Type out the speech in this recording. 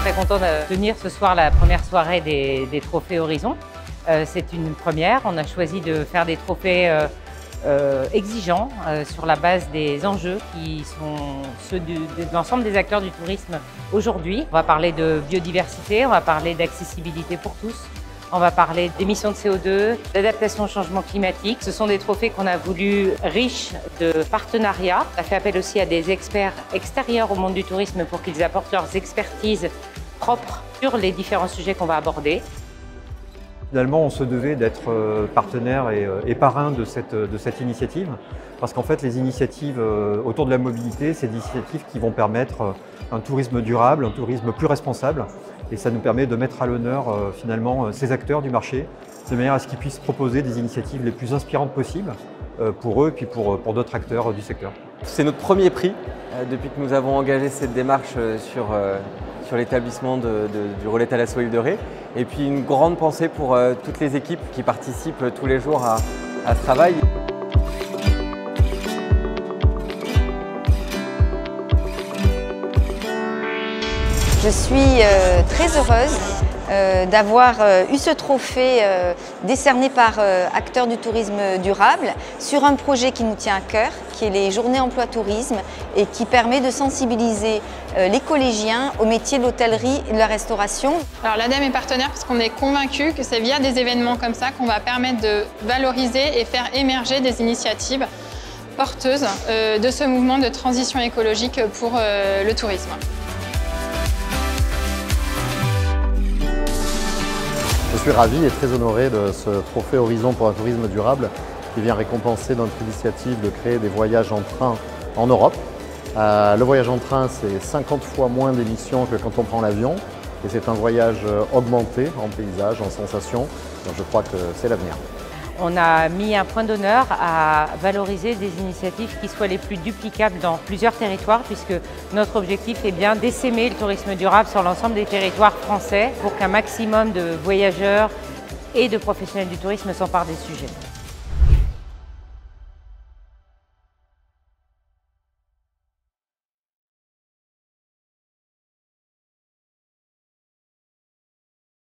très content de tenir ce soir la première soirée des trophées Horizon. C'est une première. On a choisi de faire des trophées exigeants sur la base des enjeux qui sont ceux de l'ensemble des acteurs du tourisme aujourd'hui. On va parler de biodiversité, on va parler d'accessibilité pour tous, on va parler d'émissions de CO2, d'adaptation au changement climatique. Ce sont des trophées qu'on a voulu riches de partenariats. On a fait appel aussi à des experts extérieurs au monde du tourisme pour qu'ils apportent leurs expertises propres sur les différents sujets qu'on va aborder. Finalement, on se devait d'être partenaire et parrain de cette initiative, parce qu'en fait, les initiatives autour de la mobilité, c'est des initiatives qui vont permettre un tourisme durable, un tourisme plus responsable, et ça nous permet de mettre à l'honneur finalement ces acteurs du marché, de manière à ce qu'ils puissent proposer des initiatives les plus inspirantes possibles pour eux et puis pour d'autres acteurs du secteur. C'est notre premier prix depuis que nous avons engagé cette démarche sur l'établissement du relais Thalasso Île de Ré. Et puis une grande pensée pour toutes les équipes qui participent tous les jours à ce travail. Je suis très heureuse d'avoir eu ce trophée décerné par acteurs du tourisme durable sur un projet qui nous tient à cœur, qui est les Journées Emploi Tourisme et qui permet de sensibiliser les collégiens au métier de l'hôtellerie et de la restauration. Alors l'ADEME est partenaire parce qu'on est convaincu que c'est via des événements comme ça qu'on va permettre de valoriser et faire émerger des initiatives porteuses de ce mouvement de transition écologique pour le tourisme. Je suis ravi et très honoré de ce trophée Horizon pour un tourisme durable qui vient récompenser notre initiative de créer des voyages en train en Europe. Le voyage en train, c'est 50 fois moins d'émissions que quand on prend l'avion et c'est un voyage augmenté en paysage, en sensations. Donc je crois que c'est l'avenir. On a mis un point d'honneur à valoriser des initiatives qui soient les plus duplicables dans plusieurs territoires, puisque notre objectif est bien d'essaimer le tourisme durable sur l'ensemble des territoires français pour qu'un maximum de voyageurs et de professionnels du tourisme s'emparent des sujets.